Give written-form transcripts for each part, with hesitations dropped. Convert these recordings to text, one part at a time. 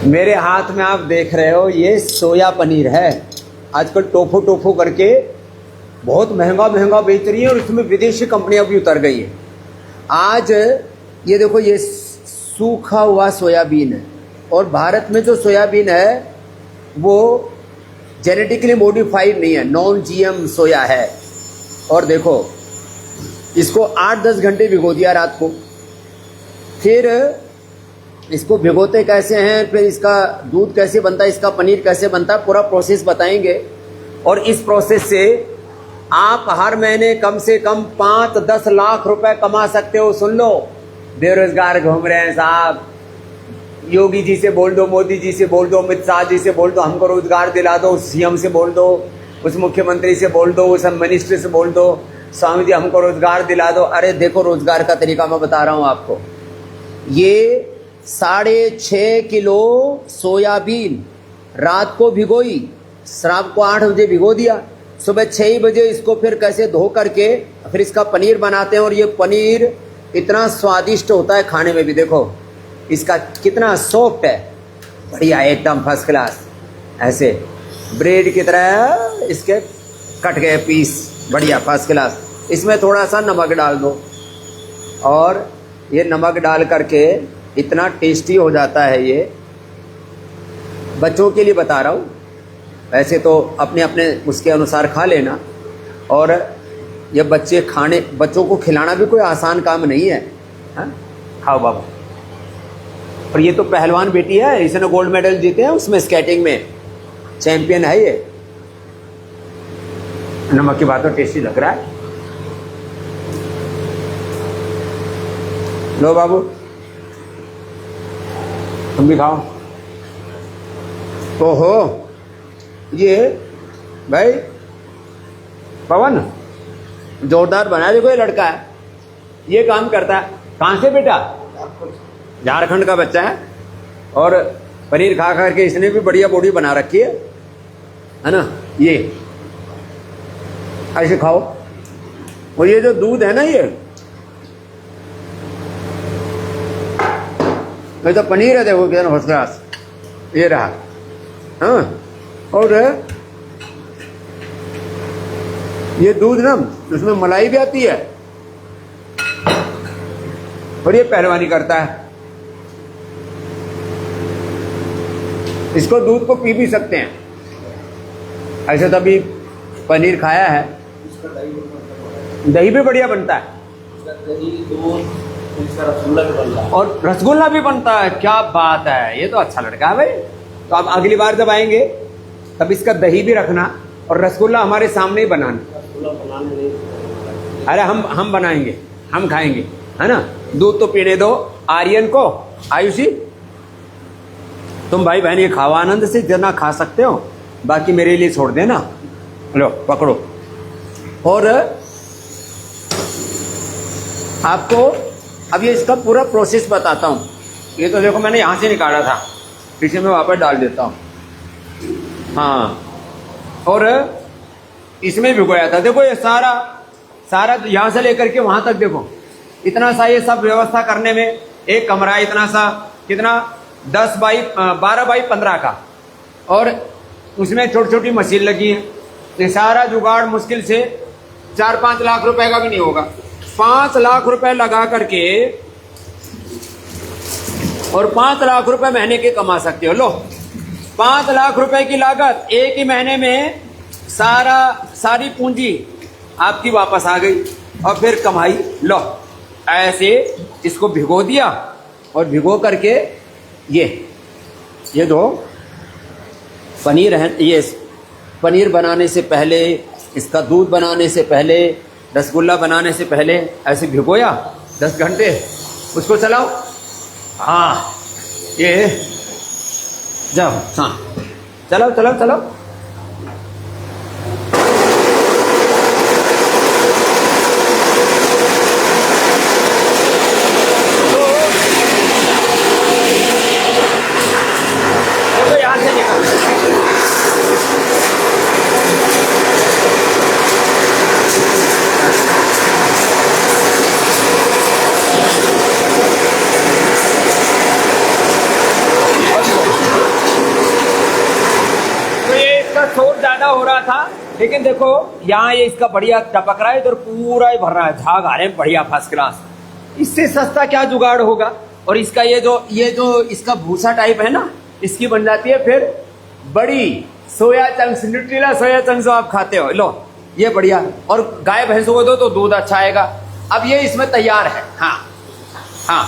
मेरे हाथ में आप देख रहे हो ये सोया पनीर है। आजकल टोफू टोफू करके बहुत महंगा महंगा बेच रही है और इसमें विदेशी कंपनियां भी उतर गई हैं। आज ये देखो, ये सूखा हुआ सोयाबीन है और भारत में जो सोयाबीन है वो जेनेटिकली मॉडिफाइड नहीं है, नॉन जीएम सोया है। और देखो, इसको 8-10 घंटे भिगो दिया रात को, फिर इसको भिगोते कैसे हैं, फिर इसका दूध कैसे बनता है, इसका पनीर कैसे बनता है, पूरा प्रोसेस बताएंगे। और इस प्रोसेस से आप हर महीने कम से कम 5-10 लाख रुपए कमा सकते हो। सुन लो, बेरोजगार घूम रहे हैं साहब, योगी जी से बोल दो, मोदी जी से बोल दो, अमित शाह जी से बोल दो, हमको रोजगार दिला दो, सीएम से बोल दो, उस मुख्यमंत्री से बोल दो, उस मिनिस्टर से बोल दो, स्वामी जी हमको रोजगार दिला दो। अरे देखो, रोजगार का तरीका मैं बता रहा हूं आपको। ये 6.5 किलो सोयाबीन रात को भिगोई, शाम को 8 बजे भिगो दिया, सुबह 6 बजे इसको फिर कैसे धो करके फिर इसका पनीर बनाते हैं। और ये पनीर इतना स्वादिष्ट होता है खाने में भी। देखो इसका कितना सॉफ्ट है, बढ़िया एकदम फर्स्ट क्लास। ऐसे ब्रेड की तरह इसके कट गए पीस, बढ़िया फर्स्ट क्लास। इसमें थोड़ा सा नमक डाल दो और ये नमक डाल करके इतना टेस्टी हो जाता है। ये बच्चों के लिए बता रहा हूँ, वैसे तो अपने अपने उसके अनुसार खा लेना। और ये बच्चों को खिलाना भी कोई आसान काम नहीं है। हाँ? खाओ बाबा। और ये तो पहलवान बेटी है, इसने गोल्ड मेडल जीते हैं उसमें, स्केटिंग में चैंपियन है ये। नमक की बात तो टेस्टी लग रहा है। लो बाबू, तुम भी खाओ। ओहो, ये भाई पवन जोरदार बना। देखो ये लड़का है, ये काम करता है। कहाँ से बेटा? झारखंड का बच्चा है। और पनीर खा खा के इसने भी बढ़िया बॉडी बना रखी है ना। ये ऐसे खाओ। और ये जो दूध है ना, ये तो पनीर है, देखो कितना फर्स्ट क्लास ये रहा। हाँ, और ये दूध ना, उसमें मलाई भी आती है और ये पहलवानी करता है। इसको दूध को पी भी सकते हैं। ऐसे तो अभी पनीर खाया है, दही भी बढ़िया बनता है, और रसगुल्ला भी बनता है। क्या बात है, ये तो अच्छा लड़का है भाई। तो आप अगली बार जब आएंगे तब इसका दही भी रखना और रसगुल्ला हमारे सामने ही बनाना। अरे हम बनाएंगे, हम खाएंगे, है ना। दूध तो पीने दो आर्यन को। आयुषी, तुम भाई बहन ये खाओ आनंद से, जितना खा सकते हो, बाकी मेरे लिए छोड़ देना। लो पकड़ो। और आपको अब ये इसका पूरा प्रोसेस बताता हूँ। ये तो देखो मैंने यहाँ से निकाला था, पीछे में वापस डाल देता हूँ। हाँ, और इसमें भिगोया था। देखो ये सारा यहाँ से लेकर के वहाँ तक, देखो इतना सा ये सब व्यवस्था करने में एक कमरा इतना सा, कितना 12 बाई 15 का, और उसमें छोटी छोटी मशीन लगी है। ये सारा जुगाड़ मुश्किल से 4-5 लाख रुपए का भी नहीं होगा। 5 लाख रुपए लगा करके और 5 लाख रुपए महीने के कमा सकते हो। लो 5 लाख रुपए की लागत, एक ही महीने में सारी पूंजी आपकी वापस आ गई और फिर कमाई। लो ऐसे इसको भिगो दिया और भिगो करके ये दो पनीर है। ये पनीर बनाने से पहले, इसका दूध बनाने से पहले, रसगुल्ला बनाने से पहले ऐसे भिगोया 10 घंटे। उसको चलाओ। हाँ, ये जाओ। हाँ, चलाओ। हो रहा था, लेकिन देखो यहाँ ये इसका बढ़िया टपक रहा है, इधर पूरा ही भर रहा है, झाग आ रहे हैं बढ़िया फर्स्ट क्लास। इससे सस्ता क्या जुगाड़ होगा। और इसका ये जो इसका भूसा टाइप है ना, इसकी बन जाती है फिर बड़ी soya chunks, Nutrela soya chunks आप खाते हो, लो ये बढ़िया। और गाय भैंसों को दो तो दूध अच्छा आएगा। अब ये इसमें तैयार है। हाँ हाँ,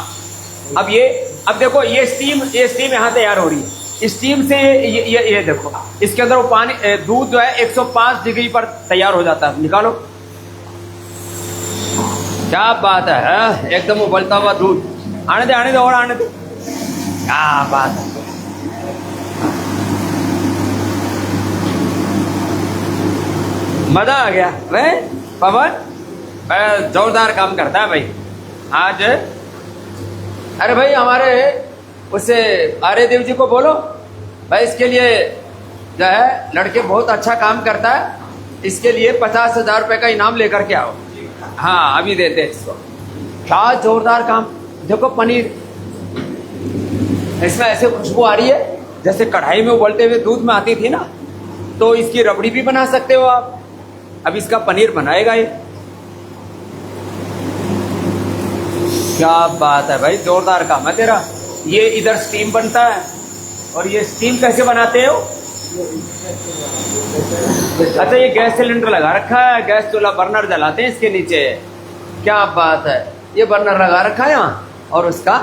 अब देखो ये स्टीम यहाँ तैयार हो रही है। स्टीम से ये देखो, इसके अंदर वो पानी दूध जो है 105 डिग्री पर तैयार हो जाता है। निकालो, क्या बात है, एकदम उबलता हुआ दूध। आने दे और आने दे, क्या बात है। मजा आ गया भाई। पवन जोरदार काम करता है भाई आज। अरे भाई हमारे उससे आर्यदेव जी को बोलो भाई, इसके लिए जो है लड़के बहुत अच्छा काम करता है, इसके लिए 50,000 रुपये का इनाम लेकर के आओ। हाँ अभी देते हैं इसको। क्या जोरदार काम। देखो पनीर, इसमें ऐसे खुशबू आ रही है जैसे कढ़ाई में उबलते हुए दूध में आती थी ना, तो इसकी रबड़ी भी बना सकते हो आप। अब इसका पनीर बनाएगा ये। क्या बात है भाई, जोरदार काम है तेरा। ये इधर स्टीम बनता है, और ये स्टीम कैसे बनाते हो? अच्छा ये गैस सिलेंडर लगा रखा है, गैस चूल्हा बर्नर जलाते हैं इसके नीचे। क्या बात है, ये बर्नर लगा रखा है यहाँ। और उसका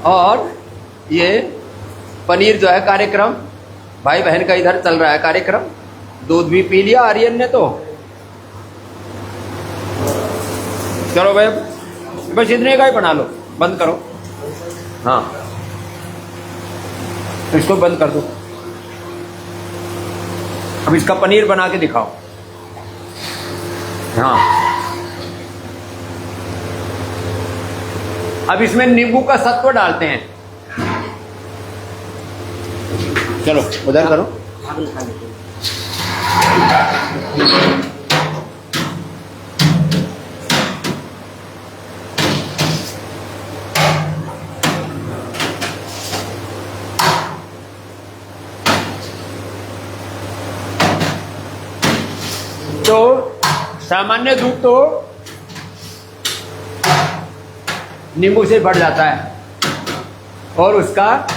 और ये पनीर जो है कार्यक्रम, भाई बहन का इधर चल रहा है कार्यक्रम। दूध भी पी लिया आर्यन ने तो। चलो भाई बस इतने का ही बना लो, बंद करो। हाँ इसको बंद कर दो। अब इसका पनीर बना के दिखाओ। हाँ अब इसमें नींबू का सत्व डालते हैं। चलो उधर करो। तो सामान्य दूध तो नींबू से बढ़ जाता है, और उसका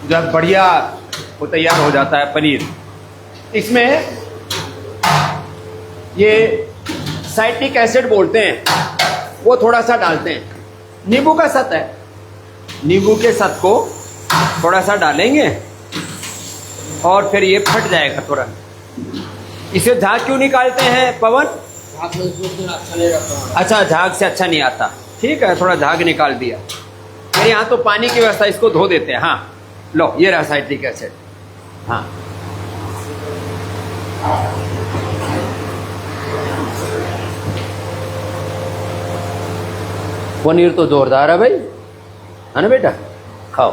जब बढ़िया वो तैयार हो जाता है पनीर। इसमें ये साइट्रिक एसिड बोलते हैं, वो थोड़ा सा डालते हैं। नींबू का सत है, नींबू के सत को थोड़ा सा डालेंगे और फिर ये फट जाएगा तुरंत। इसे झाग क्यों निकालते हैं पवन? अच्छा झाग से अच्छा नहीं आता, ठीक है थोड़ा झाग निकाल दिया। मेरे यहाँ तो पानी की व्यवस्था, इसको धो देते हैं। हाँ लो ये रहा साइट्रिक एसिड। हाँ पनीर तो जोरदार है भाई, है ना बेटा, खाओ।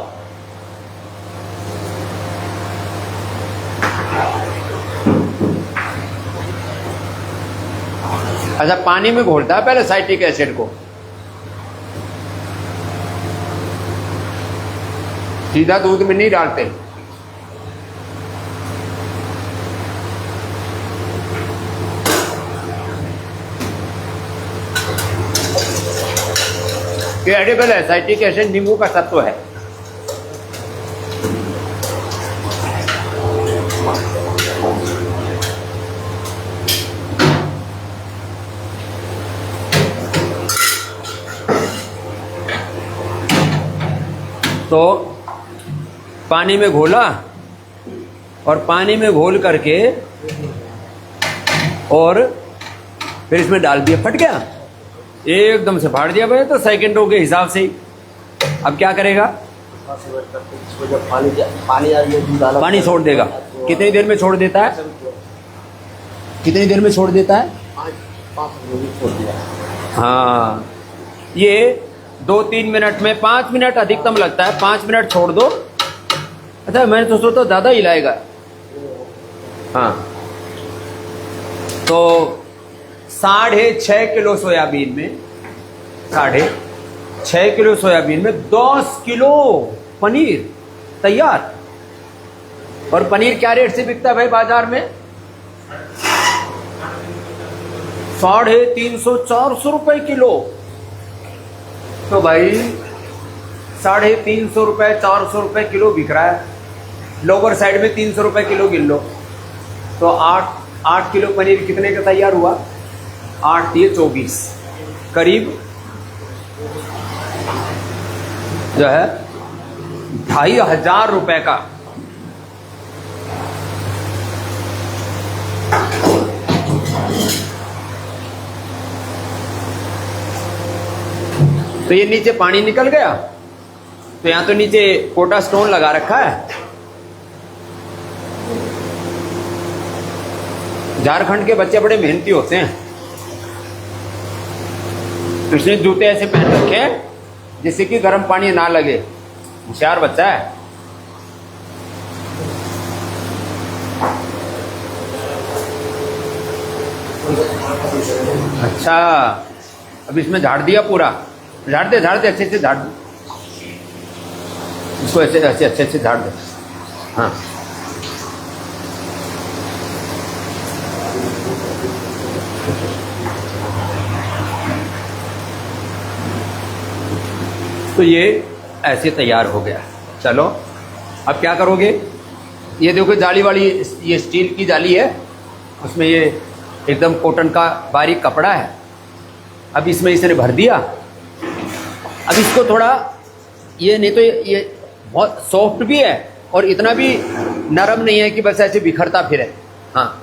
अच्छा पानी में घोलता है पहले साइट्रिक एसिड को, सीधा दूध में नहीं डालते। ये एडिबल है, साइट्रिक एसिड नींबू का तत्व है। तो पानी में घोला, और पानी में घोल करके और फिर इसमें डाल दिया, फट गया एकदम से, फाड़ दिया भाई तो सेकंडों के हिसाब से ही। अब क्या करेगा? पानी छोड़ देगा। कितनी देर में छोड़ देता है? कितनी देर में छोड़ देता है? 5 मिनट छोड़ दिया। हाँ ये 2-3 मिनट में, 5 मिनट अधिकतम लगता है, 5 मिनट छोड़ दो। अच्छा मैंने तो सोचा ज़्यादा हिलाएगा। हाँ तो 6.5 किलो सोयाबीन में, 6.5 किलो सोयाबीन में 10 किलो पनीर तैयार। और पनीर क्या रेट से बिकता है भाई बाजार में? 350-400 रुपए किलो। तो भाई 350 रुपए 400 रुपए किलो बिक रहा है। लोअर साइड में 300 रुपए किलो गिन लो, तो 8 किलो पनीर कितने का तैयार हुआ? 8 ये 24, करीब जो है 2500 रुपए का। तो ये नीचे पानी निकल गया, तो यहां तो नीचे कोटा स्टोन लगा रखा है। झारखंड के बच्चे बड़े मेहनती होते हैं, इसने जूते ऐसे पहन रखे हैं जिससे कि गर्म पानी ना लगे। होशियार बच्चा है। अच्छा, अब इसमें झाड़ दिया पूरा। झाड़ दे अच्छे से झाड़ दे इसको, ऐसे अच्छे झाड़ दे। हाँ, तो ये ऐसे तैयार हो गया। चलो अब क्या करोगे? ये देखो जाली वाली, ये स्टील की जाली है, उसमें ये एकदम कॉटन का बारीक कपड़ा है। अब इसमें इसने भर दिया। अब इसको थोड़ा, ये नहीं तो ये बहुत सॉफ्ट भी है और इतना भी नरम नहीं है कि बस ऐसे बिखरता फिरे। हाँ,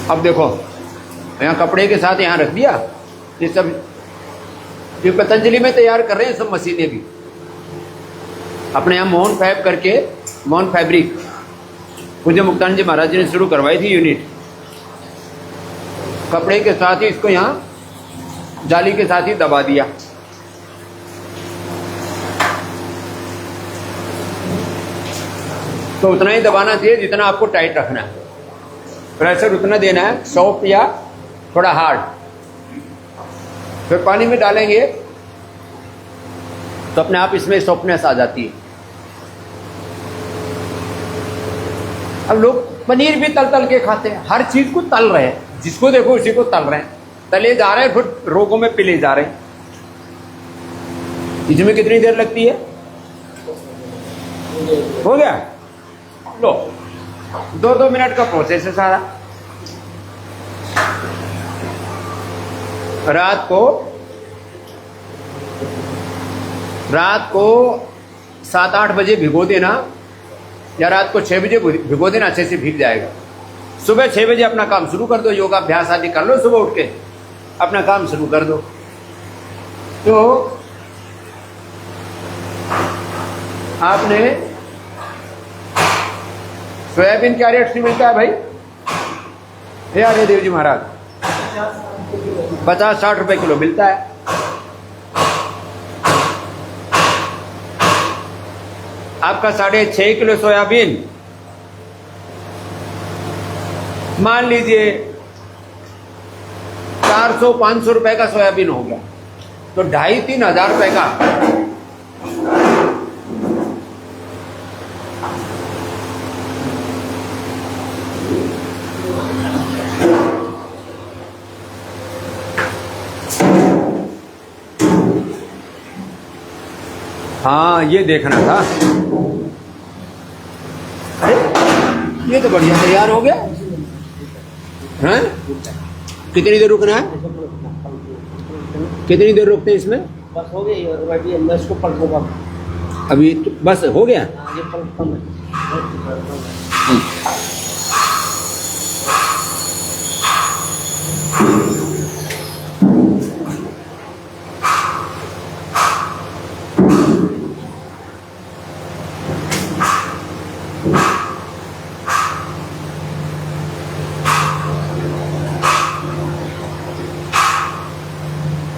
अब देखो यहाँ कपड़े के साथ यहाँ रख दिया। ये सब ये पतंजलि में तैयार कर रहे हैं सब मशीनें भी अपने यहाँ। मोहन फैब करके, मोहन फैब्रिक पूज्य मुक्तानंद जी महाराज जी ने शुरू करवाई थी यूनिट। कपड़े के साथ ही इसको यहाँ जाली के साथ ही दबा दिया। तो उतना ही दबाना चाहिए जितना आपको टाइट रखना है। प्रेशर उतना देना है, सॉफ्ट या थोड़ा हार्ड। फिर पानी में डालेंगे तो अपने आप इसमें सॉफ्टनेस आ जाती है। अब लोग पनीर भी तल के खाते हैं, हर चीज को तल रहे हैं, जिसको देखो उसी को तल रहे हैं, तले जा रहे हैं, फिर रोगों में पिले जा रहे हैं। इसमें कितनी देर लगती है? हो गया, लो 2 मिनट का प्रोसेस है सारा। रात को 7-8 बजे भिगो देना, या रात को 6 बजे भिगो देना, अच्छे से भीग जाएगा। सुबह 6 बजे अपना काम शुरू कर दो, योगाभ्यास आदि कर लो, सुबह उठ के अपना काम शुरू कर दो। तो आपने सोयाबीन क्या रेट से मिलता है भाई? हे आर्य देव जी महाराज, 50-60 रुपए किलो मिलता है। आपका 6.5 किलो सोयाबीन, मान लीजिए 400-500 रुपए का सोयाबीन हो गया, तो 2,500-3 हजार रुपए का। हाँ, ये देखना था। अरे ये तो बढ़िया तैयार हो गया हैं? कितनी देर रुकना है? कितनी देर रुकते हैं इसमें? बस हो गया, मैं इसको पलटूंगा अभी तो बस हो गया। ये पलटता मैं।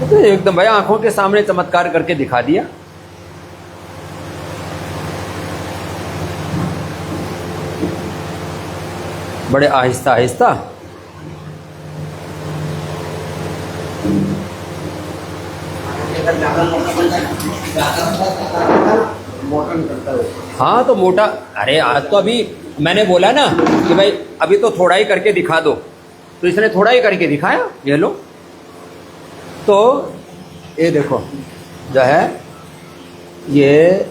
तो एकदम भाई आंखों के सामने चमत्कार करके दिखा दिया। बड़े आहिस्ता आहिस्ता। मोटा निकलता है वो। हाँ तो मोटा, अरे आज तो अभी मैंने बोला ना कि भाई अभी तो थोड़ा ही करके दिखा दो, तो इसने थोड़ा ही करके दिखाया, ये लो। तो ये देखो जो है ये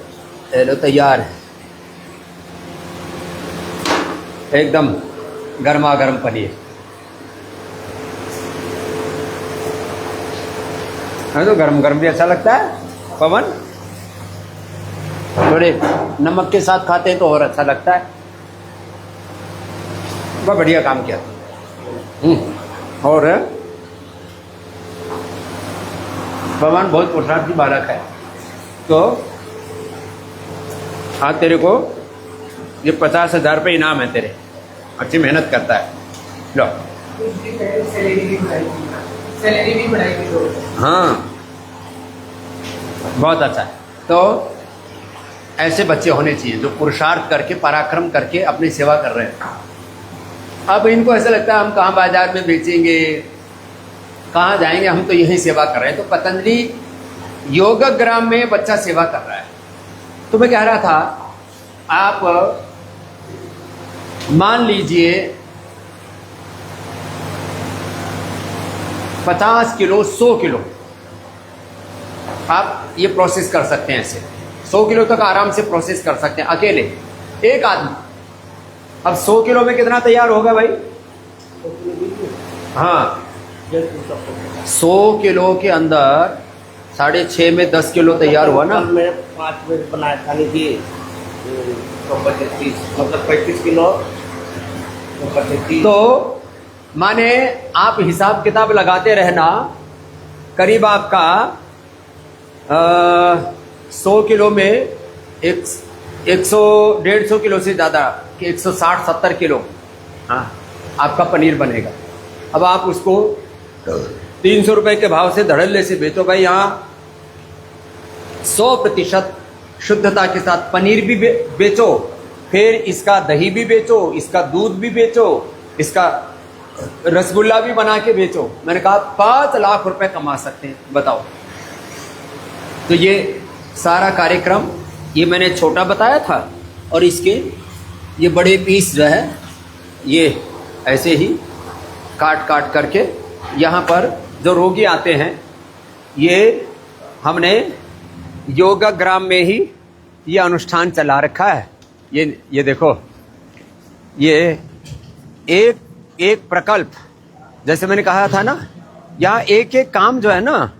लो तैयार है, एकदम गर्मा गर्म पनीर। है तो गरम गरम भी अच्छा लगता है पवन, थोड़े नमक के साथ खाते हैं तो और अच्छा लगता है। बहुत बढ़िया काम किया। और पवन बहुत पुरुषार्थ की बालक है, तो आज तेरे को ये 50,000 रुपये इनाम है तेरे, अच्छी मेहनत करता है। लो सैलरी भी बढ़ाएगी तो। हाँ बहुत अच्छा है। तो ऐसे बच्चे होने चाहिए जो पुरुषार्थ करके पराक्रम करके अपनी सेवा कर रहे हैं। अब इनको ऐसा लगता है हम कहाँ बाजार में बेचेंगे, कहाँ जाएंगे, हम तो यही सेवा कर रहे हैं। तो पतंजलि योगग्राम में बच्चा सेवा कर रहा है। तो मैं कह रहा था आप मान लीजिए 50 किलो 100 किलो आप ये प्रोसेस कर सकते हैं। ऐसे 100 किलो तक आराम से प्रोसेस कर सकते हैं अकेले एक आदमी। अब 100 किलो में कितना तैयार होगा भाई? हाँ 100 किलो के अंदर 6.5 में 10 किलो तैयार हुआ ना। मैं 5 मिनट बनाया था लीजिए, तो 35 मतलब 35 किलो तो 35। तो माने आप हिसाब किताब लगाते रहना, करीब आपका 100 किलो में 100-150 किलो से ज़्यादा कि 160-70 किलो हाँ आपका पनीर बनेगा। अब आप उसको 300 रुपये के भाव से धड़ल्ले से बेचो भाई। यहाँ 100% शुद्धता के साथ पनीर भी बेचो, फिर इसका दही भी बेचो, इसका दूध भी बेचो, इसका रसगुल्ला भी बना के बेचो। मैंने कहा 5 लाख रुपए कमा सकते हैं, बताओ। तो ये सारा कार्यक्रम ये मैंने छोटा बताया था, और इसके ये बड़े पीस जो है ये ऐसे ही काट काट करके यहाँ पर जो रोगी आते हैं, ये हमने योगग्राम में ही ये अनुष्ठान चला रखा है। ये देखो, ये एक प्रकल्प, जैसे मैंने कहा था ना, यहाँ एक एक काम जो है ना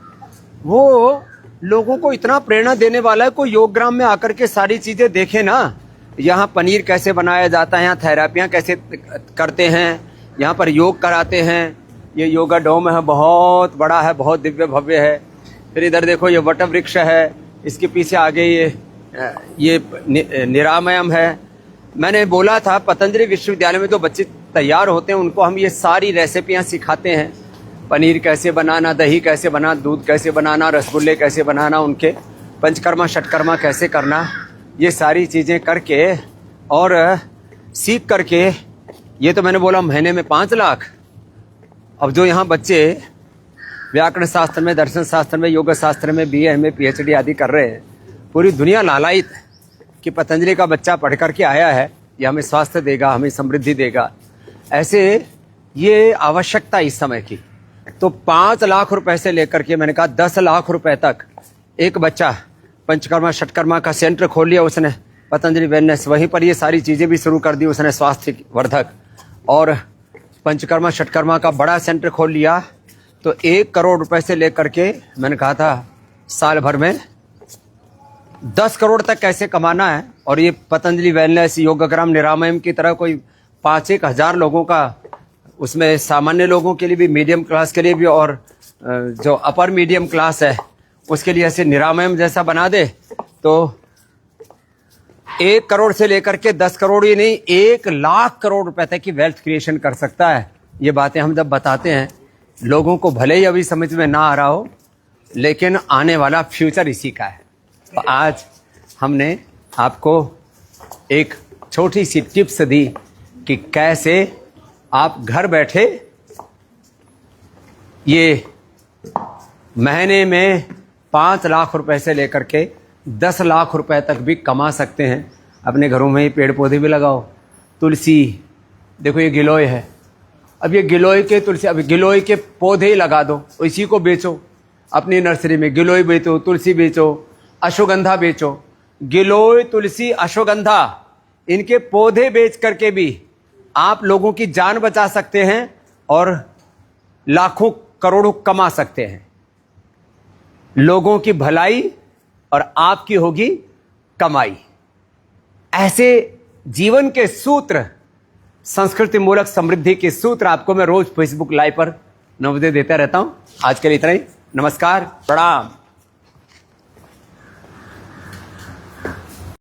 वो लोगों को इतना प्रेरणा देने वाला है। कोई योगग्राम में आकर के सारी चीज़ें देखे ना, यहाँ पनीर कैसे बनाया जाता है, यहाँ थेरापियाँ कैसे करते हैं, यहाँ पर योग कराते हैं। ये योगा डोम है, बहुत बड़ा है, बहुत दिव्य भव्य है। फिर इधर देखो ये वट वृक्ष है, इसके पीछे आगे ये निरामयम है। मैंने बोला था पतंजलि विश्वविद्यालय में जो बच्चे तैयार होते हैं उनको हम ये सारी रेसिपियाँ सिखाते हैं। पनीर कैसे बनाना, दही कैसे बनाना, दूध कैसे बनाना, रसगुल्ले कैसे बनाना, उनके पंचकर्मा षटकर्मा कैसे करना, ये सारी चीज़ें करके और सीख करके। ये तो मैंने बोला महीने में 5 लाख। अब जो यहाँ बच्चे व्याकरण शास्त्र में, दर्शन शास्त्र में, योग शास्त्र में BA में PhD आदि कर रहे हैं, पूरी दुनिया लालायित है कि पतंजलि का बच्चा पढ़ करके आया है, ये हमें स्वास्थ्य देगा, हमें समृद्धि देगा। ऐसे ये आवश्यकता इस समय की। तो 5 लाख रुपए से लेकर के मैंने कहा 10 लाख रुपए तक एक बच्चा पंचकर्मा षटकर्मा का सेंटर खोल लिया उसने, पतंजलि वेलनेस, वहीं पर ये सारी चीज़ें भी शुरू कर दी उसने, स्वास्थ्य वर्धक, और पंचकर्मा षटकर्मा का बड़ा सेंटर खोल लिया। तो 1 करोड़ रुपए से लेकर के मैंने कहा था साल भर में 10 करोड़ तक कैसे कमाना है। और ये पतंजलि वेलनेस, योगग्राम, निरामयम की तरह कोई 5-1 हज़ार लोगों का, उसमें सामान्य लोगों के लिए भी, मीडियम क्लास के लिए भी, और जो अपर मीडियम क्लास है उसके लिए ऐसे निरामयम जैसा बना दे तो 1 करोड़ से लेकर के 10 करोड़ ही नहीं, 1 लाख करोड़ रुपए तक की वेल्थ क्रिएशन कर सकता है। ये बातें हम जब बताते हैं लोगों को भले ही अभी समझ में ना आ रहा हो, लेकिन आने वाला फ्यूचर इसी का है। तो आज हमने आपको एक छोटी सी टिप्स दी कि कैसे आप घर बैठे ये महीने में 5 लाख रुपए से लेकर के 10 लाख रुपए तक भी कमा सकते हैं। अपने घरों में ही पेड़ पौधे भी लगाओ। तुलसी, देखो ये गिलोय है, अब ये गिलोय के तुलसी, अब गिलोय के पौधे ही लगा दो, इसी को बेचो अपनी नर्सरी में। गिलोय बेचो, तुलसी बेचो, अश्वगंधा बेचो। गिलोय, तुलसी, अश्वगंधा, इनके पौधे बेच करके भी आप लोगों की जान बचा सकते हैं और लाखों करोड़ों कमा सकते हैं। लोगों की भलाई और आपकी होगी कमाई। ऐसे जीवन के सूत्र, संस्कृति मूलक समृद्धि के सूत्र आपको मैं रोज फेसबुक लाइव पर नवोदय देता रहता हूं। आज के लिए इतना ही। नमस्कार, प्रणाम।